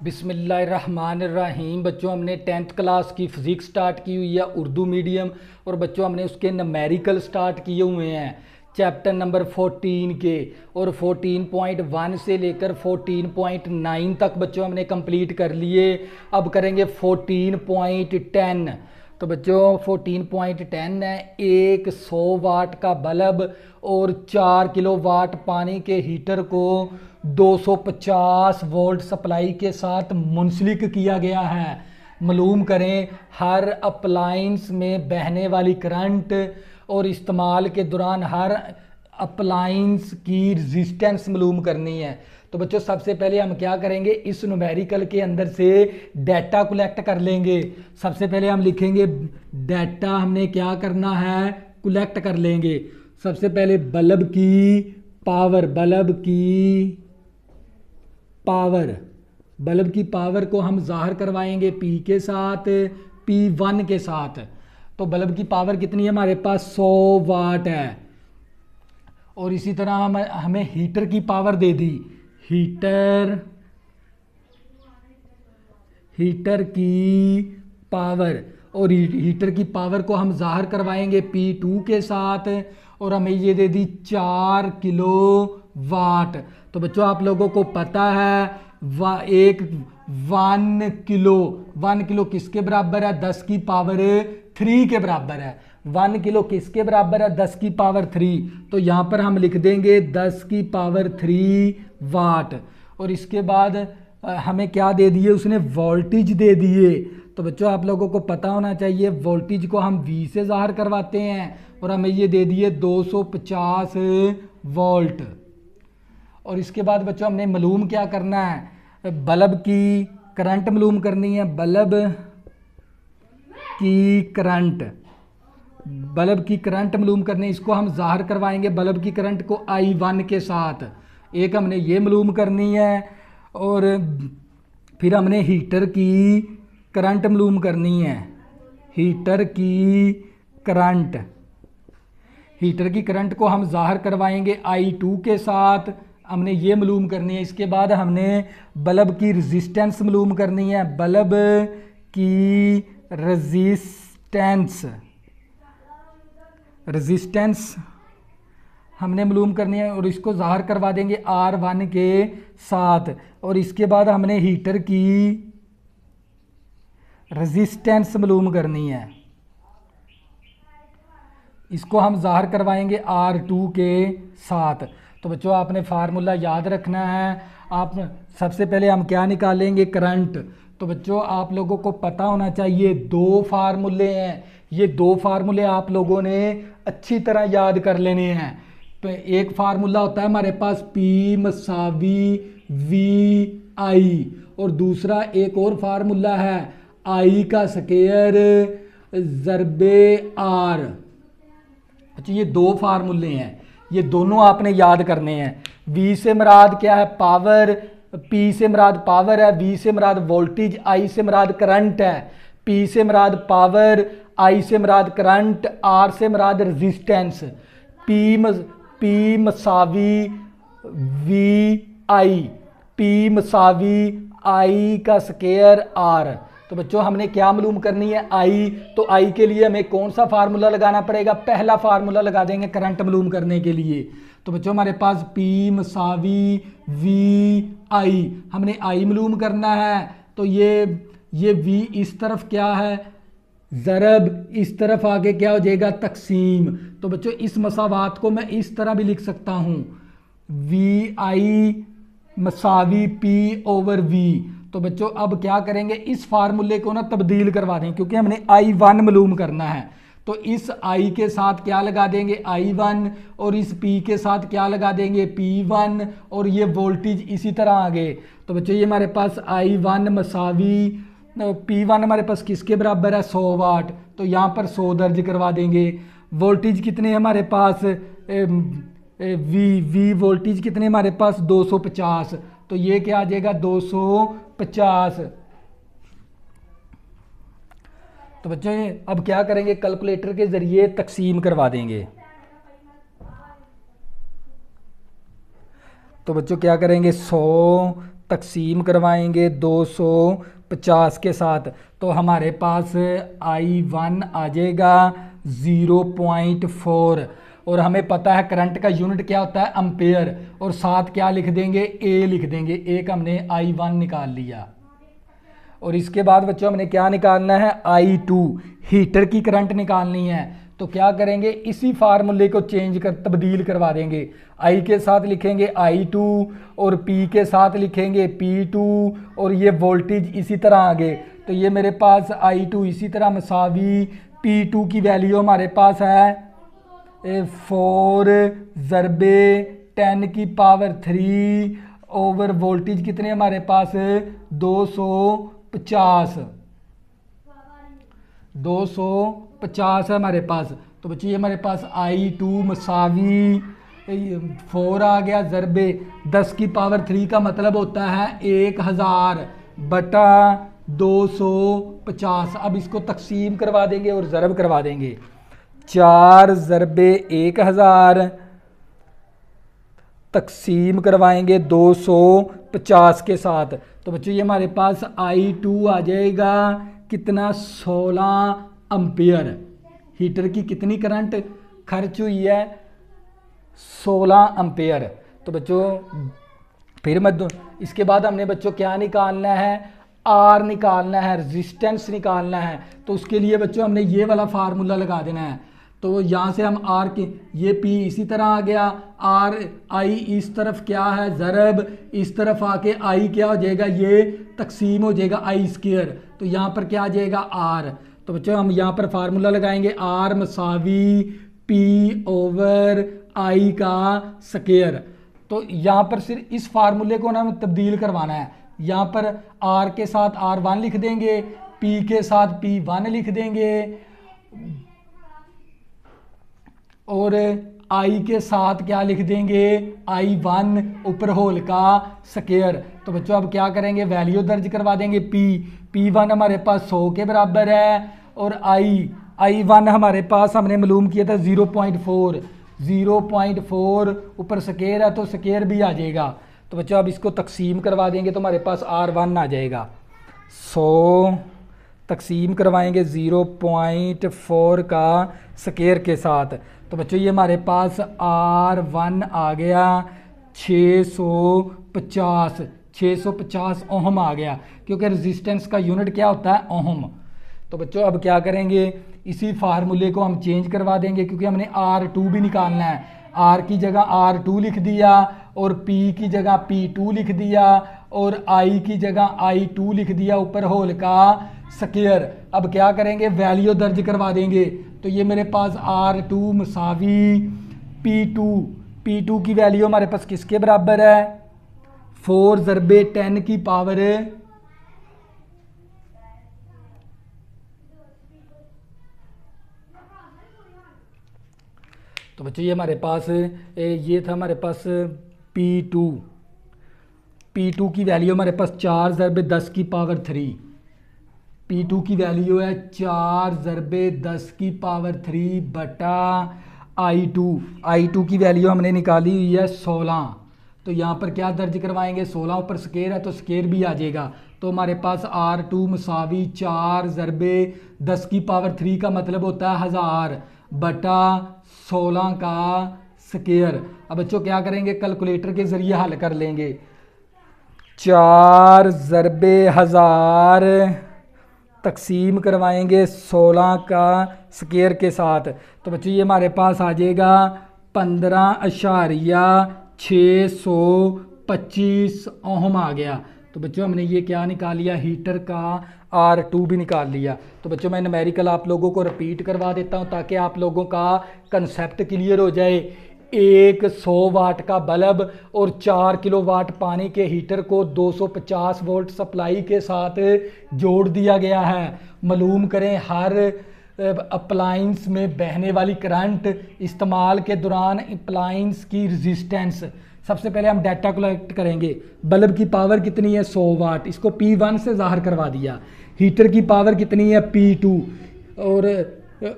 बिस्मिल्लाहिर्रहमानिर्रहीम। बच्चों, हमने 10th क्लास की फ़िज़िक्स स्टार्ट की हुई है उर्दू मीडियम। और बच्चों, हमने उसके नमेरिकल स्टार्ट किए हुए हैं चैप्टर नंबर 14 के। और 14.1 से लेकर 14.9 तक बच्चों हमने कंप्लीट कर लिए। अब करेंगे 14.10। तो बच्चों 14.10 है, एक 100 वाट का बल्ब और 4 किलोवाट पानी के हीटर को 250 वोल्ट सप्लाई के साथ मुंसलिक किया गया है। मालूम करें हर अप्लायंस में बहने वाली करंट और इस्तेमाल के दौरान हर अप्लायंस की रेजिस्टेंस मालूम करनी है। तो बच्चों सबसे पहले हम क्या करेंगे, इस न्यूमेरिकल के अंदर से डाटा कलेक्ट कर लेंगे। सबसे पहले हम लिखेंगे डाटा, हमने क्या करना है, कलेक्ट कर लेंगे। सबसे पहले बल्ब की पावर, बल्ब की पावर को हम ज़ाहिर करवाएंगे P के साथ, P1 के साथ। तो बल्ब की पावर कितनी है, हमारे पास 100 वाट है। और इसी तरह हमें हीटर की पावर दे दी, हीटर की पावर, और हीटर की पावर को हम ज़ाहिर करवाएंगे P2 के साथ। और हमें ये दे दी 4 किलो वाट। तो बच्चों आप लोगों को पता है एक 1 किलो किसके बराबर है, 10 की पावर 3 के बराबर है। 1 किलो किसके बराबर है, 10 की पावर 3। तो यहाँ पर हम लिख देंगे 10 की पावर 3 वाट। और इसके बाद हमें क्या दे दिए, उसने वोल्टेज दे दिए। तो बच्चों आप लोगों को पता होना चाहिए वोल्टेज को हम V से ज़ाहिर करवाते हैं। और हमें ये दे दिए 250 वोल्ट। और इसके बाद बच्चों हमने मालूम क्या करना है, बल्ब की करंट मालूम करनी है। बल्ब की करंट मालूम करनी है। इसको हम ज़ाहिर करवाएंगे बल्ब की करंट को I1 के साथ। एक हमने ये मालूम करनी है। और फिर हमने हीटर की करंट मालूम करनी है। हीटर की करंट को हम ज़ाहिर करवाएंगे I2 के साथ। हमने ये मालूम करनी है। इसके बाद हमने बल्ब की रेजिस्टेंस मालूम करनी है। बल्ब की रेजिस्टेंस हमने मालूम करनी है। और इसको ज़ाहिर करवा देंगे R1 के साथ। और इसके बाद हमने हीटर की रेजिस्टेंस मालूम करनी है। इसको हम ज़ाहिर करवाएंगे R2 के साथ। तो बच्चों आपने फार्मूला याद रखना है। आप सबसे पहले हम क्या निकालेंगे, करंट। तो बच्चों आप लोगों को पता होना चाहिए 2 फार्मूले हैं। ये 2 फार्मूले आप लोगों ने अच्छी तरह याद कर लेने हैं। तो एक फार्मूला होता है हमारे पास P = VI। और दूसरा एक और फार्मूला है I का स्क्वायर ज़रबे R। अच्छा, ये 2 फार्मूले हैं, ये दोनों आपने याद करने हैं। V से मुराद क्या है, पावर। P से मुराद पावर है। V से मुराद वोल्टेज। I से मुराद करंट है। P से मुराद पावर, I से मुराद करंट, R से मुराद resistance. P = VI, P = I का स्क्वायर R। तो बच्चों हमने क्या मालूम करनी है, I। तो I के लिए हमें कौन सा फार्मूला लगाना पड़ेगा, पहला फार्मूला लगा देंगे करंट मालूम करने के लिए। तो बच्चों हमारे पास P = VI, हमने I मालूम करना है। तो ये V इस तरफ क्या है, ज़रब, इस तरफ आगे क्या हो जाएगा, तकसीम। तो बच्चों इस मसावात को मैं इस तरह भी लिख सकता हूँ, VI = P/V। तो बच्चों अब क्या करेंगे, इस फार्मूले को ना तब्दील करवा दें, क्योंकि हमने I1 मालूम करना है। तो इस I के साथ क्या लगा देंगे, I1। और इस P के साथ क्या लगा देंगे, P1। और ये वोल्टेज इसी तरह आगे। तो बच्चों ये हमारे पास I1 = P1 हमारे पास किसके बराबर है, 100 वाट। तो यहाँ पर 100 दर्ज करवा देंगे। वोल्टेज कितने हमारे पास, V वोल्टेज कितने हमारे पास, 250। तो ये क्या आ जाएगा, 250। तो बच्चों अब क्या करेंगे, कैलकुलेटर के ज़रिए तकसीम करवा देंगे। तो बच्चों क्या करेंगे, 100 तकसीम करवाएंगे 250 के साथ, तो हमारे पास I1 आ जाएगा 0.4। और हमें पता है करंट का यूनिट क्या होता है, एम्पेयर, और साथ क्या लिख देंगे, ए लिख देंगे। एक हमने I1 निकाल लिया। और इसके बाद बच्चों हमने क्या निकालना है, I2, हीटर की करंट निकालनी है। तो क्या करेंगे, इसी फार्मूले को चेंज कर तब्दील करवा देंगे। I के साथ लिखेंगे I2 और P के साथ लिखेंगे P2, और ये वोल्टेज इसी तरह आगे। तो ये मेरे पास I2 इसी तरह मसावी P2 की वैल्यू हमारे पास है 4 ज़रबे 10 की पावर 3 ओवर वोल्टेज कितने हमारे पास 250 है हमारे पास। तो बच्चे ये हमारे पास I2 मसावी 4 आ गया ज़रबे 10 की पावर 3 का मतलब होता है 1000 बटा 250। अब इसको तकसीम करवा देंगे और ज़रब करवा देंगे। 4 ज़रबे 1000 तकसीम करवाएंगे 250 के साथ। तो बच्चों ये हमारे पास I2 आ जाएगा कितना, 16 एम्पियर। हीटर की कितनी करंट खर्च हुई है, 16 एम्पियर। तो बच्चों फिर इसके बाद हमने बच्चों क्या निकालना है, आर निकालना है, रेजिस्टेंस निकालना है। तो उसके लिए बच्चों हमने ये वाला फार्मूला लगा देना है। तो यहाँ से हम आर के, ये पी इसी तरह आ गया, आर आई इस तरफ क्या है ज़रब, इस तरफ आके आई क्या हो जाएगा, ये तकसीम हो जाएगा आई स्क्वायर। तो यहाँ पर क्या आ जाएगा आर। तो बच्चों हम यहाँ पर फार्मूला लगाएंगे, आर मसावी पी ओवर आई का स्क्वायर। तो यहाँ पर सिर्फ इस फार्मूले को ना हमें तब्दील करवाना है। यहाँ पर आर के साथ R1 लिख देंगे, पी के साथ P1 लिख देंगे, और I के साथ क्या लिख देंगे, I1 ऊपर होल का स्क्वायर। तो बच्चों अब क्या करेंगे, वैल्यू दर्ज करवा देंगे। P1 हमारे पास 100 के बराबर है, और I1 हमारे पास हमने मालूम किया था 0.4 ऊपर स्क्वायर है तो स्क्वायर भी आ जाएगा। तो बच्चों अब इसको तकसीम करवा देंगे तो हमारे पास R1 आ जाएगा 100 तकसीम करवाएंगे 0.4 का स्क्वायर के साथ। तो बच्चों ये हमारे पास R1 आ गया 650 ओहम आ गया, क्योंकि रेजिस्टेंस का यूनिट क्या होता है, ओहम। तो बच्चों अब क्या करेंगे, इसी फार्मूले को हम चेंज करवा देंगे, क्योंकि हमने R2 भी निकालना है। R की जगह R2 लिख दिया, और P की जगह P2 लिख दिया, और I की जगह I2 लिख दिया ऊपर होल का स्क्वायर। अब क्या करेंगे, वैल्यू दर्ज करवा देंगे। तो ये मेरे पास R2 मसावी P2 की वैल्यू हमारे पास किसके बराबर है, 4 ज़रबे 10 की पावर, तो बच्चों ये हमारे पास ये था हमारे पास P2 की वैल्यू हमारे पास 4 ज़रबे 10 की पावर 3। P2 की वैल्यू है 4 ज़रबे 10 की पावर 3 बटा I2 की वैल्यू हमने निकाली हुई है 16। तो यहाँ पर क्या दर्ज करवाएंगे, 16 ऊपर स्क्वायर है तो स्क्वायर भी आ जाएगा। तो हमारे पास R2 मसावी 4 ज़रबे 10 की पावर 3 का मतलब होता है 1000 बटा 16 का स्क्वायर। अब बच्चों क्या करेंगे, कैलकुलेटर के ज़रिए हल कर लेंगे। 4 ज़रबे 1000 तकसीम करवाएंगे 16 का स्क्वायर के साथ। तो बच्चों ये हमारे पास आ जाएगा 15.625 ओहम आ गया। तो बच्चों हमने ये क्या निकाल लिया, हीटर का R2 भी निकाल लिया। तो बच्चों मैं न्यूमेरिकल आप लोगों को रिपीट करवा देता हूँ ताकि आप लोगों का कंसेप्ट क्लियर हो जाए। एक 100 वाट का बल्ब और 4 किलोवाट पानी के हीटर को 250 वोल्ट सप्लाई के साथ जोड़ दिया गया है। मालूम करें हर अप्लाइंस में बहने वाली करंट इस्तेमाल के दौरान अप्लाइंस की रेजिस्टेंस। सबसे पहले हम डाटा कलेक्ट करेंगे। बल्ब की पावर कितनी है, 100 वाट, इसको P1 से ज़ाहिर करवा दिया। हीटर की पावर कितनी है, P2, और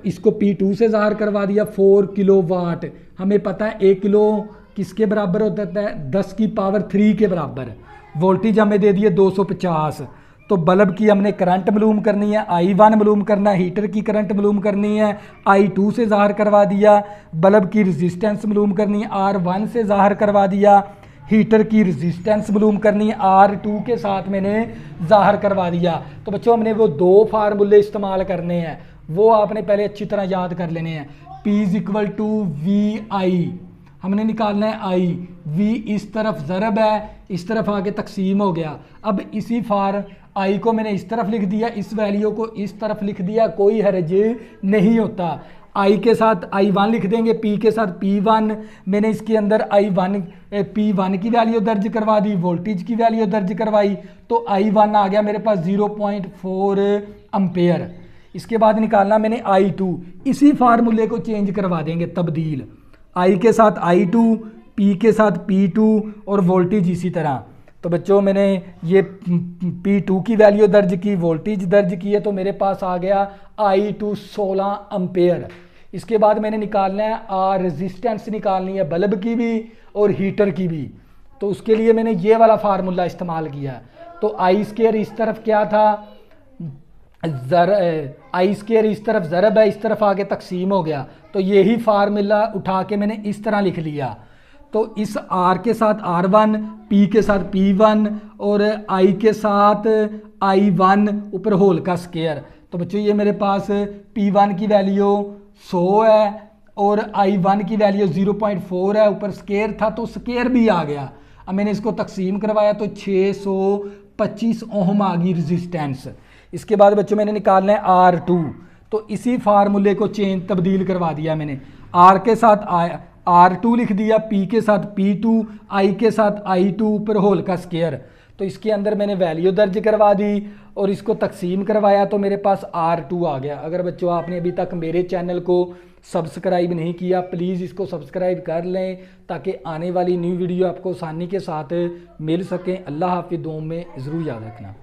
इसको P2 से ज़ाहिर करवा दिया 4 किलोवाट। हमें पता है 1 किलो किसके बराबर होता है, 10 की पावर 3 के बराबर। वोल्टेज हमें दे दिए 250। तो बल्ब की हमने करंट मालूम करनी है, I1 मालूम करना है, हीटर की करंट मालूम करनी है, I2 से ज़ाहिर करवा दिया। बल्ब की रेजिस्टेंस मालूम करनी है, R1 से ज़ाहिर करवा दिया। हीटर की रेजिस्टेंस मालूम करनी है, R2 के साथ मैंने ज़ाहिर करवा दिया। तो बच्चों हमने वो दो फार्मूले इस्तेमाल करने हैं, वो आपने पहले अच्छी तरह याद कर लेने हैं। P = VI, हमने निकालना है I, V इस तरफ ज़रब है, इस तरफ आके तकसीम हो गया। अब इसी I को मैंने इस तरफ लिख दिया, इस वैल्यू को इस तरफ लिख दिया, कोई हर्ज नहीं होता। I के साथ I1 लिख देंगे, P के साथ P1। मैंने इसके अंदर P1 की वैल्यू दर्ज करवा दी, वोल्टेज की वैल्यू दर्ज करवाई, तो I1 आ गया मेरे पास 0.4 एम्पेयर। इसके बाद निकालना मैंने I2, इसी फार्मूले को चेंज करवा देंगे, तब्दील। I के साथ I2, P के साथ P2 और वोल्टेज इसी तरह। तो बच्चों मैंने ये P2 की वैल्यू दर्ज की, वोल्टेज दर्ज की है, तो मेरे पास आ गया I2 16 एम्पेयर। इसके बाद मैंने निकालना है रेजिस्टेंस निकालनी है, बल्ब की भी और हीटर की भी। तो उसके लिए मैंने ये वाला फार्मूला इस्तेमाल किया। तो I² इस तरफ क्या था, I² इस तरफ ज़रब है, इस तरफ आके तकसीम हो गया। तो यही फार्मूला उठा के मैंने इस तरह लिख लिया। तो इस R के साथ R1, P के साथ P1 और I के साथ I1 ऊपर होल का स्केयर। तो बच्चों ये मेरे पास P1 की वैल्यू 100 है और I1 की वैल्यू 0.4 है, ऊपर स्केयर था तो स्केयर भी आ गया। अब मैंने इसको तकसीम करवाया तो 625 ओम आ गई रेजिस्टेंस। इसके बाद बच्चों मैंने निकालना है R2, तो इसी फार्मूले को तब्दील करवा दिया मैंने। R के साथ R2 लिख दिया, P के साथ P2, I के साथ I2 ऊपर होल का स्केयर। तो इसके अंदर मैंने वैल्यू दर्ज करवा दी और इसको तकसीम करवाया तो मेरे पास R2 आ गया। अगर बच्चों आपने अभी तक मेरे चैनल को सब्सक्राइब नहीं किया, प्लीज़ इसको सब्सक्राइब कर लें ताकि आने वाली न्यू वीडियो आपको आसानी के साथ मिल सकें। अल्लाह हाफ़िज़, दुआ में ज़रूर याद रखना।